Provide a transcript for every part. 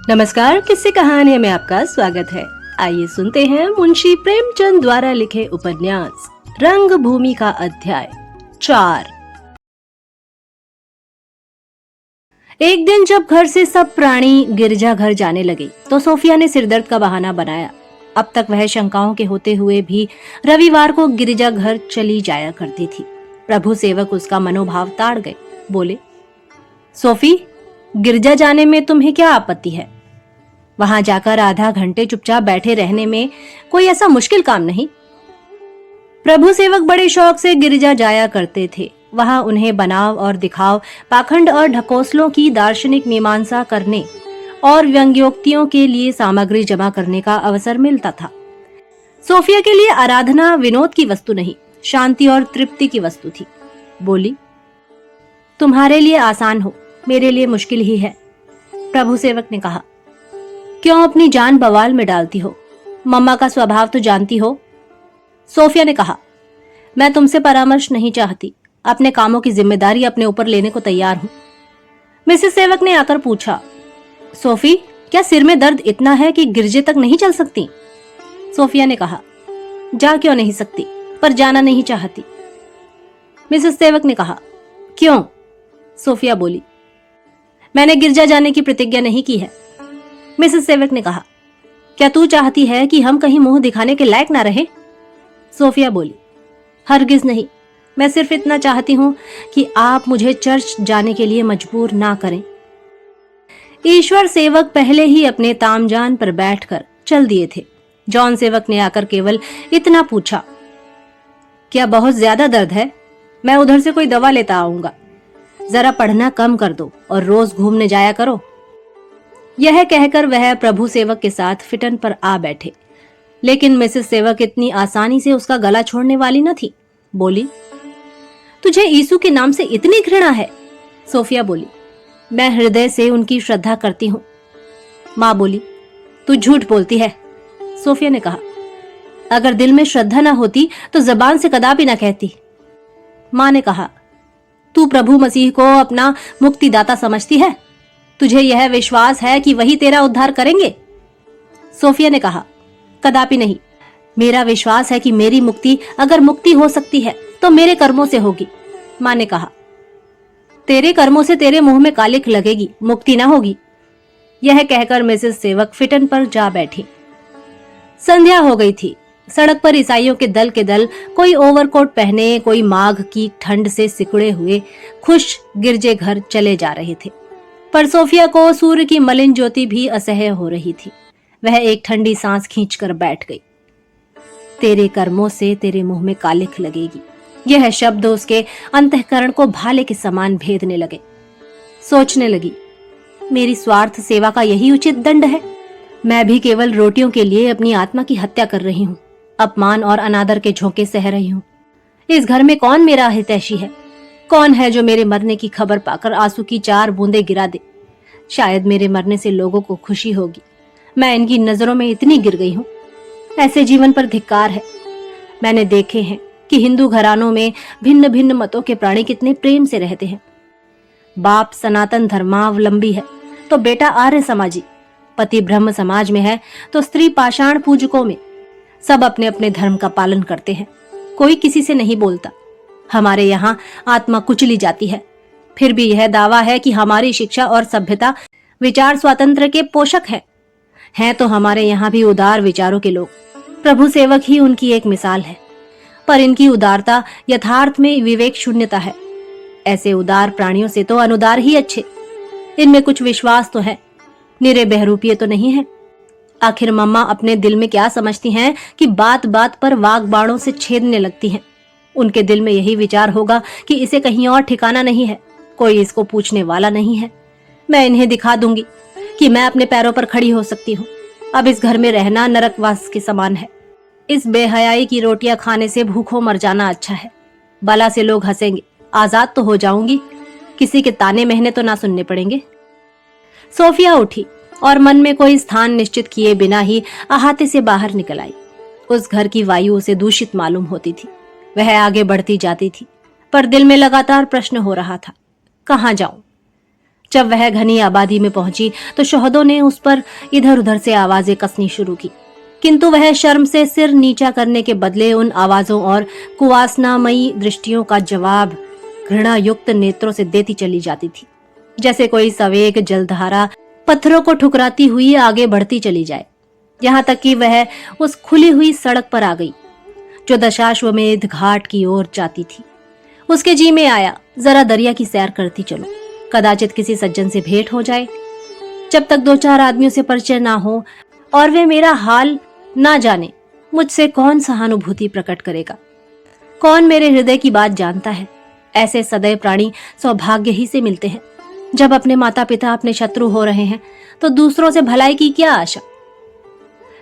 नमस्कार, किस्से कहानी में आपका स्वागत है। आइए सुनते हैं मुंशी प्रेमचंद द्वारा लिखे उपन्यास रंगभूमि का अध्याय 4। एक दिन जब घर से सब प्राणी गिरजा घर जाने लगे तो सोफिया ने सिरदर्द का बहाना बनाया। अब तक वह शंकाओं के होते हुए भी रविवार को गिरजा घर चली जाया करती थी। प्रभु सेवक उसका मनोभाव ताड़ गए। बोले, सोफी, गिरजा जाने में तुम्हें क्या आपत्ति है? वहां जाकर आधा घंटे चुपचाप बैठे रहने में कोई ऐसा मुश्किल काम नहीं। प्रभु सेवक बड़े शौक से गिरजा जाया करते थे। वहां उन्हें बनाव और दिखाव, पाखंड और ढकोसलों की दार्शनिक मीमांसा करने और व्यंग्योक्तियों के लिए सामग्री जमा करने का अवसर मिलता था। सोफिया के लिए आराधना विनोद की वस्तु नहीं, शांति और तृप्ति की वस्तु थी। बोली, तुम्हारे लिए आसान हो, मेरे लिए मुश्किल ही है। प्रभु सेवक ने कहा, क्यों अपनी जान बवाल में डालती हो? मम्मा का स्वभाव तो जानती हो। सोफिया ने कहा, मैं तुमसे परामर्श नहीं चाहती, अपने कामों की जिम्मेदारी अपने ऊपर लेने को तैयार हूं। मिसेस सेवक ने आकर पूछा, सोफी, क्या सिर में दर्द इतना है कि गिरजे तक नहीं चल सकती? सोफिया ने कहा, जा क्यों नहीं सकती, पर जाना नहीं चाहती। मिसेस सेवक ने कहा, क्यों? सोफिया बोली, मैंने गिरजा जाने की प्रतिज्ञा नहीं की है। मिसेस सेवक ने कहा, क्या तू चाहती है कि हम कहीं मुंह दिखाने के लायक ना रहे? सोफिया बोली, हरगिज नहीं, मैं सिर्फ इतना चाहती हूं कि आप मुझे चर्च जाने के लिए मजबूर ना करें। ईश्वर सेवक पहले ही अपने तामजान पर बैठकर चल दिए थे। जॉन सेवक ने आकर केवल इतना पूछा, क्या बहुत ज्यादा दर्द है? मैं उधर से कोई दवा लेता आऊंगा। जरा पढ़ना कम कर दो और रोज घूमने जाया करो। यह कहकर वह प्रभु सेवक के साथ फिटन पर आ बैठे, लेकिन मिसेस सेवक इतनी आसानी से उसका गला छोड़ने वाली न थी। बोली, तुझे यीशु के नाम से इतनी घृणा है? सोफिया बोली, मैं हृदय से उनकी श्रद्धा करती हूँ। माँ बोली, तू झूठ बोलती है। सोफिया ने कहा, अगर दिल में श्रद्धा न होती तो जबान से कदापि न कहती। माँ ने कहा, तू प्रभु मसीह को अपना मुक्तिदाता समझती है? तुझे यह विश्वास है कि वही तेरा उद्धार करेंगे? सोफिया ने कहा, कदापि नहीं। मेरा विश्वास है कि मेरी मुक्ति, अगर मुक्ति हो सकती है, तो मेरे कर्मों से होगी। माँ ने कहा, तेरे कर्मों से तेरे मुंह में कालिख लगेगी, मुक्ति ना होगी। यह कहकर मिसेस सेवक फिटन पर जा बैठी। संध्या हो गई थी। सड़क पर ईसाइयों के दल कोई ओवरकोट पहने, कोई माघ की ठंड से सिकुड़े हुए खुश गिरजे घर चले जा रहे थे। पर सोफिया को सूर्य की मलिन ज्योति भी असह्य हो रही थी। वह एक ठंडी सांस खींचकर बैठ गई। तेरे कर्मों से तेरे मुंह में कालिख लगेगी, यह शब्द उसके अंतःकरण को भाले के समान भेदने लगे। सोचने लगी, मेरी स्वार्थ सेवा का यही उचित दंड है? मैं भी केवल रोटियों के लिए अपनी आत्मा की हत्या कर रही हूँ, अपमान और अनादर के झोंके सह रही हूँ। इस घर में कौन मेरा हितैषी है? कौन है जो मेरे मरने की खबर पाकर आंसू की 4 बूंदें गिरा दे? शायद मेरे मरने से लोगों को खुशी होगी। मैं इनकी नजरों में इतनी गिर गई हूँ। ऐसे जीवन पर धिक्कार है। मैंने देखे हैं कि हिंदू घरानों में भिन्न भिन्न मतों के प्राणी कितने प्रेम से रहते हैं। बाप सनातन धर्मावलंबी है तो बेटा आर्य समाजी, पति ब्रह्म समाज में है तो स्त्री पाषाण पूजकों में। सब अपने अपने धर्म का पालन करते हैं, कोई किसी से नहीं बोलता। हमारे यहाँ आत्मा कुचली जाती है, फिर भी यह दावा है कि हमारी शिक्षा और सभ्यता विचार स्वातंत्र के पोषक हैं तो हमारे यहाँ भी उदार विचारों के लोग। प्रभु सेवक ही उनकी एक मिसाल है, पर इनकी उदारता यथार्थ में विवेक शून्यता है। ऐसे उदार प्राणियों से तो अनुदार ही अच्छे। इनमें कुछ विश्वास तो है, निरे बहरूपिये तो नहीं है। आखिर मम्मा अपने दिल में क्या समझती हैं कि बात बात पर वाग बाणों से छेदने लगती हैं। उनके दिल में यही विचार होगा कि इसे कहीं और ठिकाना नहीं है, कोई इसको पूछने वाला नहीं है। मैं इन्हें दिखा दूंगी कि मैं अपने पैरों पर खड़ी हो सकती हूँ। अब इस घर में रहना नरकवास के समान है। इस बेहयाई की रोटियां खाने से भूखों मर जाना अच्छा है। बला से लोग हंसेंगे, आजाद तो हो जाऊंगी, किसी के ताने महने तो ना सुनने पड़ेंगे। सोफिया उठी और मन में कोई स्थान निश्चित किए बिना ही अहाते से बाहर निकल आई। उस घर की वायु उसे दूषित मालूम होती थी। वह आगे बढ़ती जाती थी, पर दिल में लगातार प्रश्न हो रहा था, कहाँ जाऊं? जब वह घनी आबादी में पहुंची तो शहदों ने उस पर इधर उधर से आवाजें कसनी शुरू की, किंतु वह शर्म से सिर नीचा करने के बदले उन आवाजों और कुवासनामयी दृष्टियों का जवाब घृणा युक्त नेत्रों से देती चली जाती थी, जैसे कोई सवेग जलधारा पत्थरों को ठुकराती हुई आगे बढ़ती चली जाए, यहाँ तक कि वह उस खुली हुई सड़क पर आ गई जो दशाश्वमेध घाट की ओर जाती थी। उसके जी में आया, जरा दरिया की सैर करती चलो, कदाचित किसी सज्जन से भेंट हो जाए। जब तक 2-4 आदमियों से परिचय ना हो और वे मेरा हाल ना जाने, मुझसे कौन सहानुभूति प्रकट करेगा? कौन मेरे हृदय की बात जानता है? ऐसे सदैव प्राणी सौभाग्य ही से मिलते हैं। जब अपने माता पिता अपने शत्रु हो रहे हैं तो दूसरों से भलाई की क्या आशा?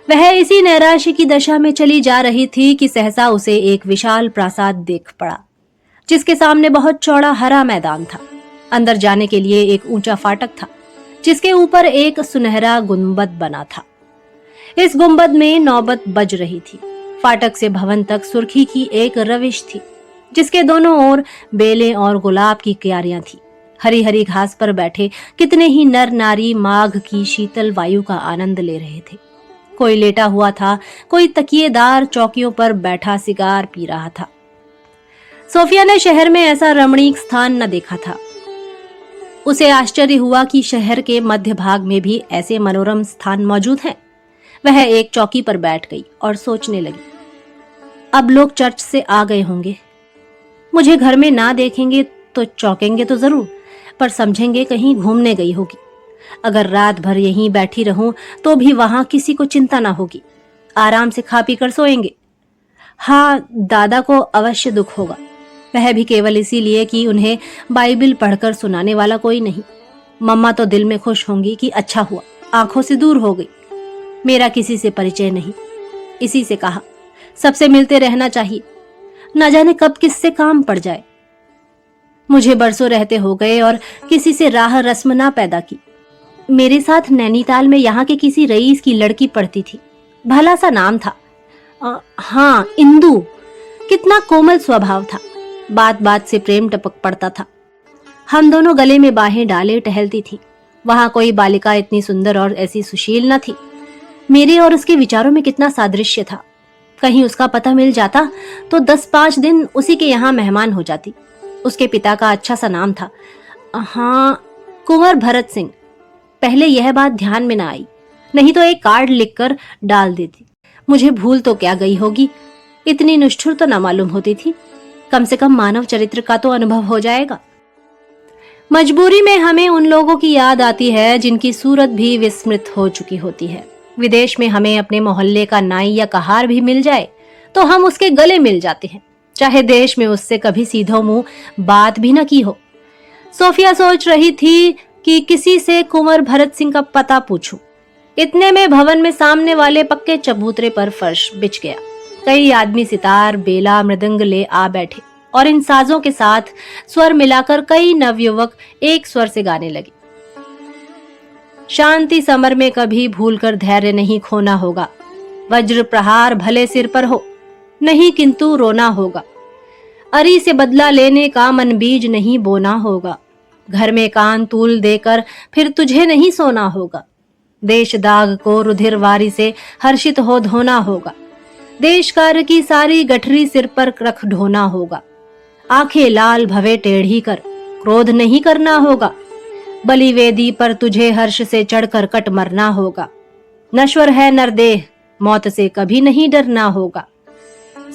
वह इसी नैराश्य की दशा में चली जा रही थी कि सहसा उसे एक विशाल प्रासाद देख पड़ा, जिसके सामने बहुत चौड़ा हरा मैदान था। अंदर जाने के लिए एक ऊंचा फाटक था, जिसके ऊपर एक सुनहरा गुंबद बना था। इस गुंबद में नौबत बज रही थी। फाटक से भवन तक सुर्खी की एक रविश थी, जिसके दोनों ओर बेलें और गुलाब की क्यारियां थी। हरी हरी घास पर बैठे कितने ही नर नारी माघ की शीतल वायु का आनंद ले रहे थे। कोई लेटा हुआ था, कोई तकिएदार चौकियों पर बैठा सिगार पी रहा था। सोफिया ने शहर में ऐसा रमणीक स्थान न देखा था। उसे आश्चर्य हुआ कि शहर के मध्य भाग में भी ऐसे मनोरम स्थान मौजूद हैं। वह एक चौकी पर बैठ गई और सोचने लगी, अब लोग चर्च से आ गए होंगे, मुझे घर में ना देखेंगे तो चौंकेंगे तो जरूर, पर समझेंगे कहीं घूमने गई होगी। अगर रात भर यहीं बैठी रहूं तो भी वहां किसी को चिंता ना होगी, आराम से खा पी कर सोएंगे। हाँ, दादा को अवश्य दुख होगा, वह भी केवल इसीलिए कि उन्हें बाइबिल पढ़कर सुनाने वाला कोई नहीं। मम्मा तो दिल में खुश होंगी कि अच्छा हुआ, आंखों से दूर हो गई। मेरा किसी से परिचय नहीं, इसी से कहा सबसे मिलते रहना चाहिए, न जाने कब किससे काम पड़ जाए। मुझे बरसों रहते हो गए और किसी से राह रस्म ना पैदा की। मेरे साथ नैनीताल में यहाँ के किसी रईस की लड़की पढ़ती थी, भला सा नाम था, हाँ इंदु। कितना कोमल स्वभाव था, बात बात से प्रेम टपक पड़ता था। हम दोनों गले में बाहें डाले टहलती थी। वहां कोई बालिका इतनी सुंदर और ऐसी सुशील न थी। मेरे और उसके विचारों में कितना सादृश्य था। कहीं उसका पता मिल जाता तो 10-5 दिन उसी के यहाँ मेहमान हो जाती। उसके पिता का अच्छा सा नाम था, हाँ, कुंवर भरत सिंह। पहले यह बात ध्यान में ना आई, नहीं तो एक कार्ड लिखकर डाल देती। मुझे भूल तो क्या गई होगी, इतनी निष्ठुर तो न मालूम होती थी। कम से कम मानव चरित्र का तो अनुभव हो जाएगा। मजबूरी में हमें उन लोगों की याद आती है जिनकी सूरत भी विस्मृत हो चुकी होती है। विदेश में हमें अपने मोहल्ले का नाई या कहार भी मिल जाए तो हम उसके गले मिल जाते हैं, चाहे देश में उससे कभी सीधो मुंह बात भी न की हो। सोफिया सोच रही थी कि किसी से कुंवर भरत सिंह का पता पूछूं। इतने में भवन में सामने वाले पक्के चबूतरे पर फर्श बिछ गया। कई आदमी सितार, बेला, मृदंग ले आ बैठे और इन साजों के साथ स्वर मिलाकर कई नवयुवक एक स्वर से गाने लगे। शांति समर में कभी भूलकर धैर्य नहीं खोना होगा। वज्र प्रहार भले सिर पर हो, नहीं किंतु रोना होगा। अरी से बदला लेने का मन बीज नहीं बोना होगा। घर में कान तूल देकर फिर तुझे नहीं सोना होगा। देश दाग को रुधिर वारी से हर्षित हो धोना होगा। देश कार्य की सारी गठरी सिर पर रख ढोना होगा। आंखें लाल भवे टेढ़ी कर क्रोध नहीं करना होगा। बलिवेदी पर तुझे हर्ष से चढ़कर कट मरना होगा। नश्वर है नरदेह, मौत से कभी नहीं डरना होगा।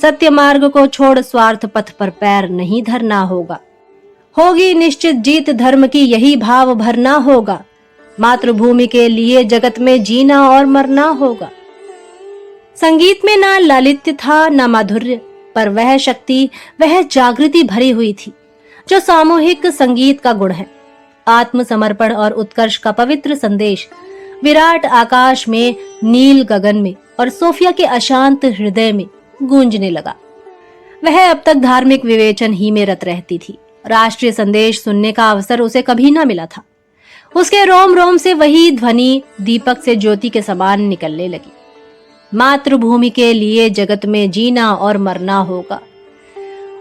सत्य मार्ग को छोड़ स्वार्थ पथ पर पैर नहीं धरना होगा। होगी निश्चित जीत धर्म की, यही भाव भरना होगा। मातृभूमि के लिए जगत में जीना और मरना होगा। संगीत में ना लालित्य था ना माधुर्य, पर वह शक्ति, वह जागृति भरी हुई थी जो सामूहिक संगीत का गुण है। आत्मसमर्पण और उत्कर्ष का पवित्र संदेश विराट आकाश में, नील गगन में और सोफिया के अशांत हृदय में गूंजने लगा। वह अब तक धार्मिक विवेचन ही में रत रहती थी। राष्ट्रीय संदेश सुनने का अवसर उसे कभी न मिला था। उसके रोम रोम से वही ध्वनि दीपक से ज्योति के समान निकलने लगी। मातृभूमि के लिए जगत में जीना और मरना होगा।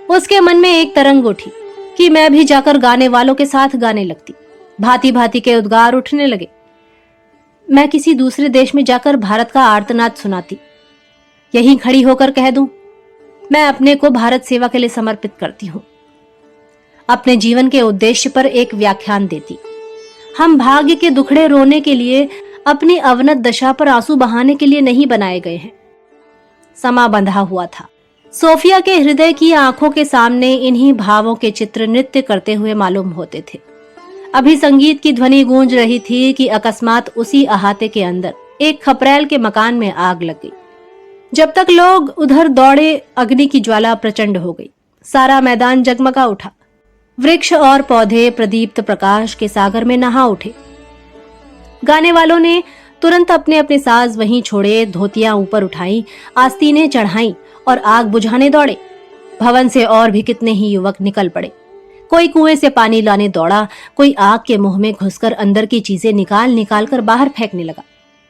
उसके मन में एक तरंग उठी कि मैं भी जाकर गाने वालों के साथ गाने लगती। भांति भांति के उद्गार उठने लगे। मैं किसी दूसरे देश में जाकर भारत का आर्तनाद सुनाती, यहीं खड़ी होकर कह दूं, मैं अपने को भारत सेवा के लिए समर्पित करती हूं। अपने जीवन के उद्देश्य पर एक व्याख्यान देती। हम भाग्य के दुखड़े रोने के लिए, अपनी अवनत दशा पर आंसू बहाने के लिए नहीं बनाए गए हैं। समा बंधा हुआ था। सोफिया के हृदय की आंखों के सामने इन्हीं भावों के चित्र नृत्य करते हुए मालूम होते थे। अभी संगीत की ध्वनि गूंज रही थी कि अकस्मात उसी अहाते के अंदर एक खपरेल के मकान में आग लग गई। जब तक लोग उधर दौड़े, अग्नि की ज्वाला प्रचंड हो गई। सारा मैदान जगमगा उठा। वृक्ष और पौधे प्रदीप्त प्रकाश के सागर में नहा उठे। गाने वालों ने तुरंत अपने अपने साज वहीं छोड़े, धोतियां ऊपर उठाई, आस्तीनें चढ़ाई और आग बुझाने दौड़े। भवन से और भी कितने ही युवक निकल पड़े। कोई कुएं से पानी लाने दौड़ा, कोई आग के मुंह में घुसकर अंदर की चीजें निकाल निकाल कर बाहर फेंकने लगा।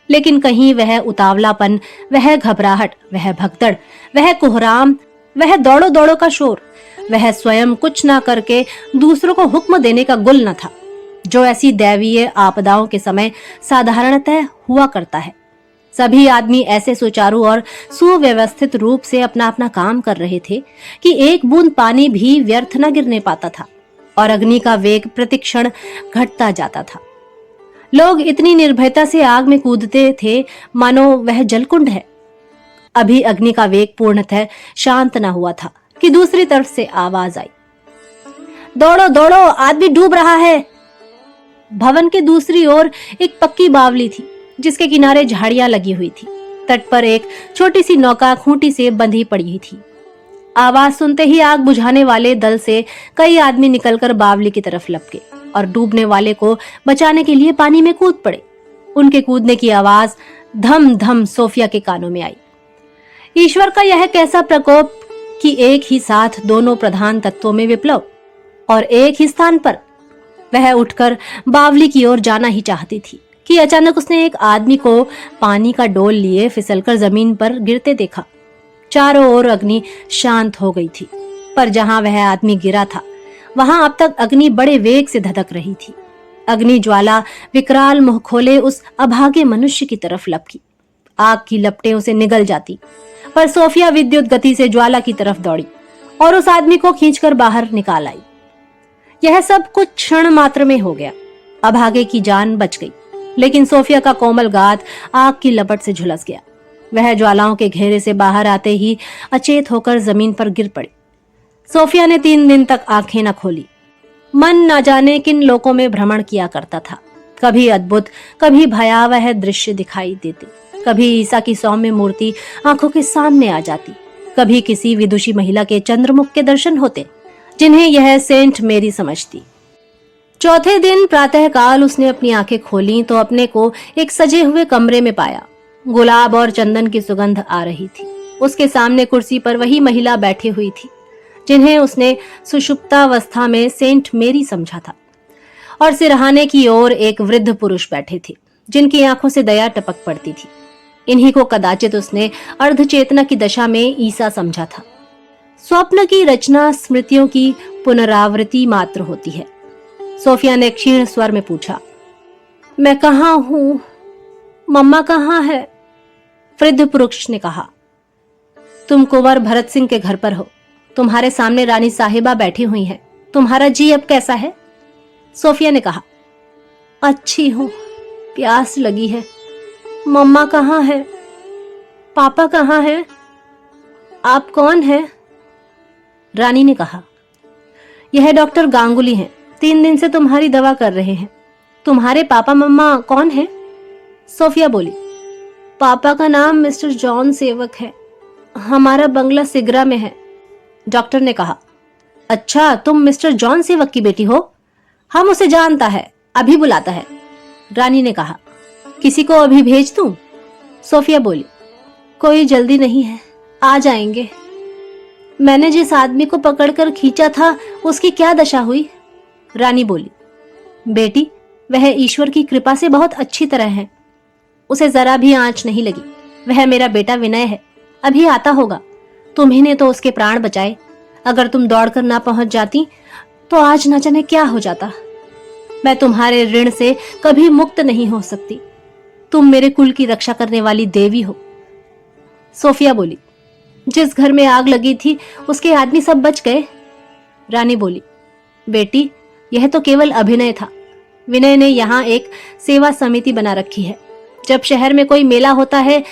लेकिन कहीं वह उतावलापन, वह घबराहट, वह भगदड़, वह कोहराम, वह दौड़ो दौड़ो का शोर, वह स्वयं कुछ ना करके दूसरों को हुक्म देने का गुल न था, जो ऐसी दैवीय आपदाओं के समय साधारणतः हुआ करता है। सभी आदमी ऐसे सुचारू और सुव्यवस्थित रूप से अपना अपना काम कर रहे थे कि एक बूंद पानी भी व्यर्थ न गिरने पाता था और अग्नि का वेग प्रतिक्षण घटता जाता था। लोग इतनी निर्भयता से आग में कूदते थे मानो वह जलकुंड है। अभी अग्नि का वेग पूर्णतः शांत न हुआ था कि दूसरी तरफ से आवाज आई, दौड़ो दौड़ो, आदमी डूब रहा है। भवन के दूसरी ओर एक पक्की बावली थी जिसके किनारे झाड़ियां लगी हुई थी। तट पर एक छोटी सी नौका खूंटी से बंधी पड़ी थी। आवाज सुनते ही आग बुझाने वाले दल से कई आदमी निकलकर बावली की तरफ लपके और डूबने वाले को बचाने के लिए पानी में कूद पड़े। उनके कूदने की आवाज धम धम सोफिया के कानों में आई। ईश्वर का यह कैसा प्रकोप कि एक ही साथ दोनों प्रधान तत्वों में विप्लव और एक ही स्थान पर। वह उठकर बावली की ओर जाना ही चाहती थी कि अचानक उसने एक आदमी को पानी का डोल लिए फिसलकर जमीन पर गिरते देखा। चारों ओर अग्नि शांत हो गई थी, पर जहां वह आदमी गिरा था वहां अब तक अग्नि बड़े वेग से धधक रही थी। अग्नि ज्वाला विकराल मुंह खोले उस अभागे मनुष्य की तरफ लपकी। आग की लपटें उसे निगल जाती, पर सोफिया विद्युत गति से ज्वाला की तरफ दौड़ी और उस आदमी को खींचकर बाहर निकाल आई। यह सब कुछ क्षण मात्र में हो गया। अभागे की जान बच गई, लेकिन सोफिया का कोमल गात आग की लपट से झुलस गया। वह ज्वालाओं के घेरे से बाहर आते ही अचेत होकर जमीन पर गिर पड़ी। सोफिया ने 3 दिन तक आंखें न खोली। मन न जाने किन लोकों में भ्रमण किया करता था। कभी अद्भुत, कभी भयावह दृश्य दिखाई देते। कभी ईसा की सौम्य मूर्ति आंखों के सामने आ जाती, कभी किसी विदुषी महिला के चंद्रमुख के दर्शन होते जिन्हें यह सेंट मेरी समझती। चौथे दिन प्रातःकाल उसने अपनी आंखें खोली तो अपने को एक सजे हुए कमरे में पाया। गुलाब और चंदन की सुगंध आ रही थी। उसके सामने कुर्सी पर वही महिला बैठी हुई थी जिन्हें उसने सुषुप्तावस्था में सेंट मेरी समझा था, और सिरहाने की ओर एक वृद्ध पुरुष बैठे थे जिनकी आंखों से दया टपक पड़ती थी। इन्हीं को कदाचित उसने अर्धचेतना की दशा में ईसा समझा था। स्वप्न की रचना स्मृतियों की पुनरावृत्ति मात्र होती है। सोफिया ने क्षीण स्वर में पूछा, मैं कहाँ हूं? मम्मा कहाँ है? वृद्ध पुरुष ने कहा, तुम कुंवर भरत सिंह के घर पर हो। तुम्हारे सामने रानी साहिबा बैठी हुई हैं। तुम्हारा जी अब कैसा है? सोफिया ने कहा, अच्छी हूं, प्यास लगी है। मम्मा कहाँ है? पापा कहाँ है? आप कौन है? रानी ने कहा, यह डॉक्टर गांगुली हैं। 3 दिन से तुम्हारी दवा कर रहे हैं। तुम्हारे पापा मम्मा कौन है? सोफिया बोली, पापा का नाम मिस्टर जॉन सेवक है। हमारा बंगला सिगरा में है। डॉक्टर ने कहा, अच्छा, तुम मिस्टर जॉन सेवक की बेटी हो? हम उसे जानता है, अभी बुलाता है। रानी ने कहा, किसी को अभी भेज दूं? सोफिया बोली, कोई जल्दी नहीं है, आ जाएंगे। मैंने जिस आदमी को पकड़कर खींचा था उसकी क्या दशा हुई? रानी बोली, बेटी, वह ईश्वर की कृपा से बहुत अच्छी तरह है। उसे जरा भी आंच नहीं लगी। वह मेरा बेटा विनय है, अभी आता होगा। तुम्ही ने तो उसके प्राण बचाए। अगर तुम दौड़कर ना पहुंच जाती तो आज न जाने क्या हो जाता। मैं तुम्हारे ऋण से कभी मुक्त नहीं हो सकती। तुम मेरे कुल की रक्षा करने वाली देवी हो। सोफिया बोली, जिस घर में आग लगी थी उसके आदमी सब बच गए। रानी बोली, बेटी यह तो केवल अभिनय था। विनय ने यहाँ एक सेवा समिति बना रखी है। जब शहर में कोई मेला होता है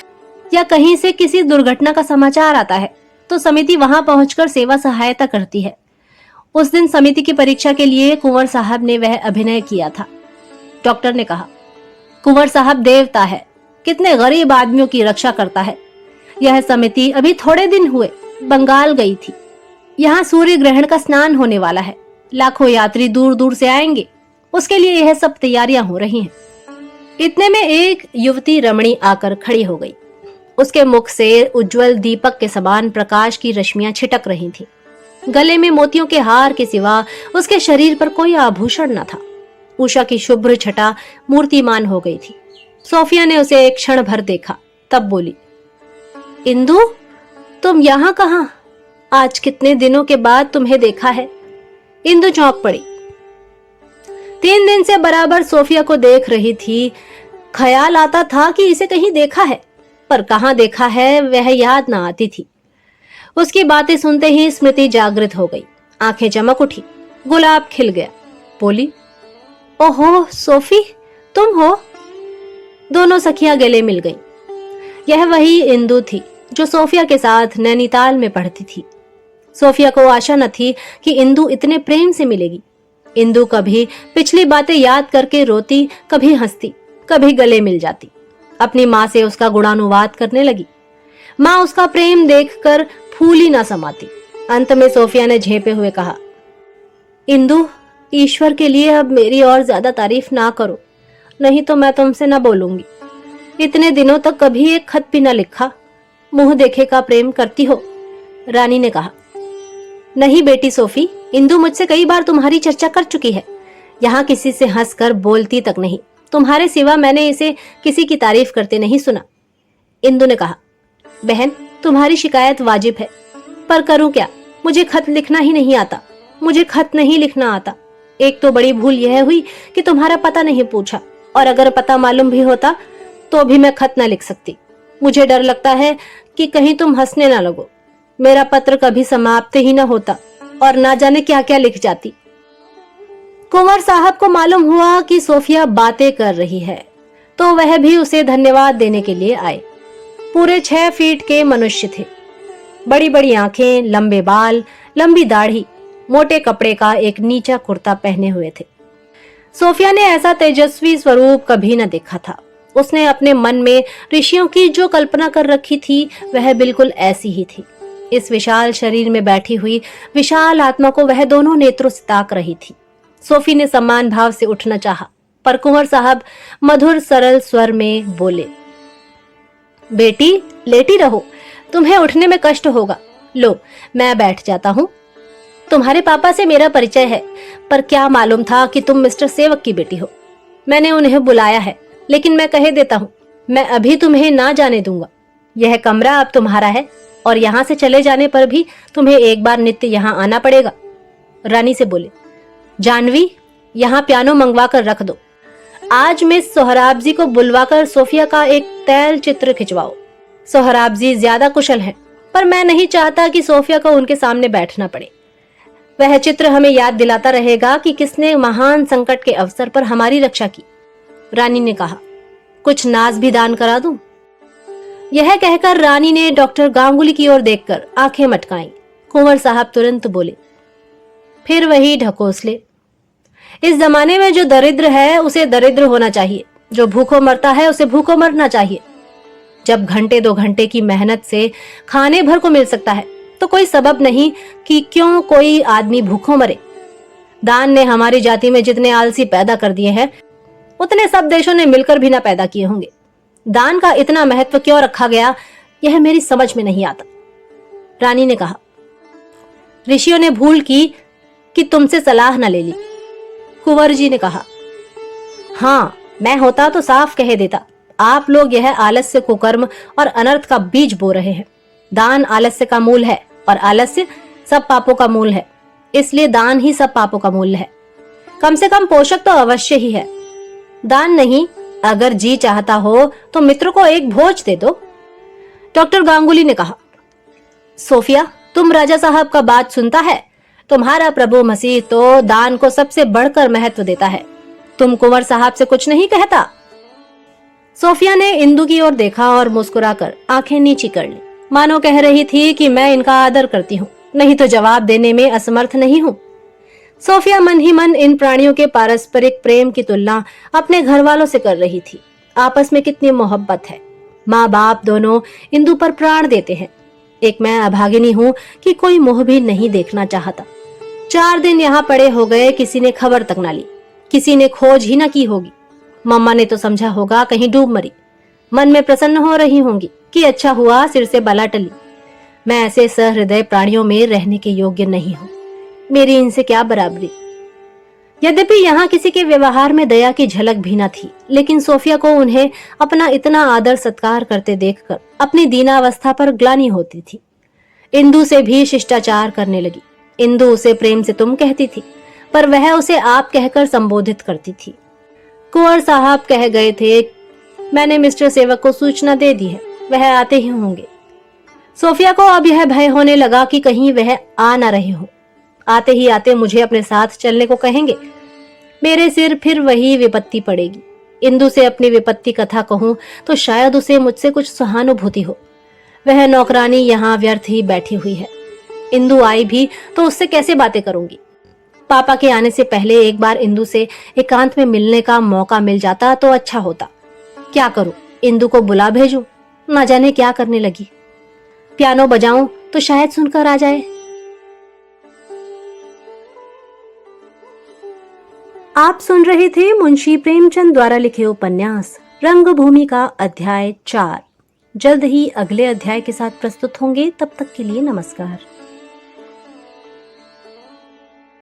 या कहीं से किसी दुर्घटना का समाचार आता है तो समिति वहां पहुंचकर सेवा सहायता करती है। उस दिन समिति की परीक्षा के लिए कुंवर साहब ने वह अभिनय किया था। डॉक्टर ने कहा, कुंवर साहब देवता है, कितने गरीब आदमियों की रक्षा करता है। यह समिति अभी थोड़े दिन हुए बंगाल गई थी। यहाँ सूर्य ग्रहण का स्नान होने वाला है। लाखों यात्री दूर दूर से आएंगे, उसके लिए यह सब तैयारियां हो रही हैं। इतने में एक युवती रमणी आकर खड़ी हो गई। उसके मुख से उज्जवल दीपक के समान प्रकाश की रश्मियां छिटक रही थीं। गले में मोतियों के हार के सिवा उसके शरीर पर कोई आभूषण न था। उषा की शुभ्र छटा मूर्तिमान हो गई थी। सोफिया ने उसे एक क्षण भर देखा, तब बोली, इंदु, तुम यहाँ कहाँ? आज कितने दिनों के बाद तुम्हें देखा है। इंदु चौंक पड़ी। 3 दिन से बराबर सोफिया को देख रही थी। ख्याल आता था कि इसे कहीं देखा है, पर कहाँ देखा है वह याद न आती थी। उसकी बातें सुनते ही स्मृति जागृत हो गई, आंखें चमक उठी, गुलाब खिल गया। बोली, ओहो सोफी, तुम हो? दोनों सखियां गले मिल गईं। यह वही इंदु थी जो सोफिया के साथ नैनीताल में पढ़ती थी। सोफिया को आशा न थी कि इंदु इतने प्रेम से मिलेगी। इंदु कभी पिछली बातें याद करके रोती, कभी हंसती, कभी गले मिल जाती। अपनी माँ से उसका गुणानुवाद करने लगी। माँ उसका प्रेम देखकर फूली ना समाती। अंत में सोफिया ने झेपे हुए कहा, इंदु, ईश्वर के लिए अब मेरी और ज्यादा तारीफ ना करो, नहीं तो मैं तुमसे ना बोलूंगी। इतने दिनों तक कभी एक खत भी ना लिखा। मुंह देखे का प्रेम करती हो। रानी ने कहा, नहीं बेटी सोफी, इंदु मुझसे कई बार तुम्हारी चर्चा कर चुकी है। यहाँ किसी से हंसकर बोलती तक नहीं। तुम्हारे सिवा मैंने इसे किसी की तारीफ करते नहीं सुना। इंदु ने कहा, बहन, तुम्हारी शिकायत वाजिब है, पर करूं क्या? मुझे खत लिखना ही नहीं आता। मुझे खत नहीं लिखना आता। एक तो बड़ी भूल यह हुई कि तुम्हारा पता नहीं पूछा, और अगर पता मालूम भी होता तो भी मैं खत ना लिख सकती। मुझे डर लगता है कि कहीं तुम हंसने ना लगो। मेरा पत्र कभी समाप्त ही ना होता और ना जाने क्या क्या लिख जाती। कुंवर साहब को मालूम हुआ कि सोफिया बातें कर रही है, तो वह भी उसे धन्यवाद देने के लिए आए। पूरे 6 फीट के मनुष्य थे। बड़ी बड़ी आंखें, लंबे बाल, लंबी दाढ़ी, मोटे कपड़े का एक नीचा कुर्ता पहने हुए थे। सोफिया ने ऐसा तेजस्वी स्वरूप कभी न देखा था। उसने अपने मन में ऋषियों की जो कल्पना कर रखी थी वह बिल्कुल ऐसी ही थी। इस विशाल शरीर में बैठी हुई विशाल आत्मा को वह दोनों नेत्रों से ताक रही थी। सोफी ने सम्मान भाव से उठना चाहा, पर कुंवर साहब मधुर सरल स्वर में बोले, बेटी लेटी रहो, तुम्हें उठने में कष्ट होगा। लो, मैं बैठ जाता हूँ। तुम्हारे पापा से मेरा परिचय है, पर क्या मालूम था कि तुम मिस्टर सेवक की बेटी हो। मैंने उन्हें बुलाया है, लेकिन मैं कह देता हूँ, मैं अभी तुम्हें ना जाने दूंगा। यह कमरा अब तुम्हारा है, और यहाँ से चले जाने पर भी तुम्हें एक बार नित्य यहाँ आना पड़ेगा। रानी से बोले, जानवी, यहाँ पियानो मंगवा कर रख दो। आज मिस सोहराब जी को बुलवाकर सोफिया का एक तैल चित्र खिंचवाओ। सोहराब जी ज्यादा कुशल हैं, पर मैं नहीं चाहता कि सोफिया को उनके सामने बैठना पड़े। वह चित्र हमें याद दिलाता रहेगा कि किसने महान संकट के अवसर पर हमारी रक्षा की। रानी ने कहा, कुछ नाज भी दान करा दूं? यह कहकर रानी ने डॉक्टर गांगुली की ओर देखकर आंखें मटकाईं। कुंवर साहब तुरंत बोले, फिर वही ढकोसले। इस जमाने में जो दरिद्र है उसे दरिद्र होना चाहिए, जो भूखों मरता है उसे भूखों मरना चाहिए। जब घंटे 2 घंटे की मेहनत से खाने भर को मिल सकता है तो कोई सबब नहीं कि क्यों कोई आदमी भूखों मरे। दान ने हमारी जाति में जितने आलसी पैदा कर दिए हैं उतने सब देशों ने मिलकर भी ना पैदा किए होंगे। दान का इतना महत्व क्यों रखा गया, यह मेरी समझ में नहीं आता। रानी ने कहा, ऋषियों ने भूल की कि तुमसे सलाह न ले ली। कुंवर जी ने कहा, हाँ, मैं होता तो साफ कह देता। आप लोग यह आलस्य कुकर्म और अनर्थ का बीज बो रहे हैं। दान आलस्य का मूल है और आलस्य सब पापों का मूल है, इसलिए दान ही सब पापों का मूल है। कम से कम पोषक तो अवश्य ही है। दान नहीं, अगर जी चाहता हो तो मित्र को एक भोज दे दो। डॉक्टर गांगुली ने कहा। सोफिया, तुम राजा साहब का बात सुनता है? तुम्हारा प्रभु मसीह तो दान को सबसे बढ़कर महत्व देता है। तुम कुंवर साहब से कुछ नहीं कहता? सोफिया ने इंदु की ओर देखा और मुस्कुराकर आंखें नीची कर ली, मानो कह रही थी कि मैं इनका आदर करती हूँ, नहीं तो जवाब देने में असमर्थ नहीं हूँ। सोफिया मन ही मन इन प्राणियों के पारस्परिक प्रेम की तुलना अपने घर वालों से कर रही थी। आपस में कितनी मोहब्बत है। माँ बाप दोनों इंदु पर प्राण देते हैं। एक मैं अभागिनी हूँ कि कोई मुंह भी नहीं देखना चाहता। 4 दिन यहाँ पड़े हो गए, किसी ने खबर तक ना ली, किसी ने खोज ही ना की होगी। मम्मा ने तो समझा होगा कहीं डूब मरी। मन में प्रसन्न हो रही होंगी कि अच्छा हुआ सिर से बला टली। मैं ऐसे सहृदय प्राणियों में रहने के योग्य नहीं हूँ। मेरी इनसे क्या बराबरी। यद्यपि यहाँ किसी के व्यवहार में दया की झलक भी न थी, लेकिन सोफिया को उन्हें अपना इतना आदर सत्कार करते देखकर अपनी दीनावस्था पर ग्लानि होती थी। इंदु से भी शिष्टाचार करने लगी। इंदु उसे प्रेम से तुम कहती थी, पर वह उसे आप कहकर संबोधित करती थी। कुंवर साहब कह गए थे, मैंने मिस्टर सेवक को सूचना दे दी है, वह आते ही होंगे। सोफिया को अब यह भय होने लगा कि कहीं वह आ न रहे हो। आते ही आते मुझे अपने साथ चलने को कहेंगे, मेरे सिर फिर वही विपत्ति पड़ेगी। इंदु से अपनी विपत्ति कथा कहूं तो शायद उसे मुझसे कुछ सहानुभूति हो। वह नौकरानी यहाँ व्यर्थ ही बैठी हुई है। इंदु आई भी तो उससे कैसे बातें करूंगी। पापा के आने से पहले एक बार इंदु से एकांत में मिलने का मौका मिल जाता तो अच्छा होता। क्या करूं, इंदु को बुला भेजूं? न जाने क्या करने लगी। पियानो बजाऊं तो शायद सुनकर आ जाए। आप सुन रहे थे मुंशी प्रेमचंद द्वारा लिखे उपन्यास रंगभूमि का अध्याय 4। जल्द ही अगले अध्याय के साथ प्रस्तुत होंगे। तब तक के लिए नमस्कार।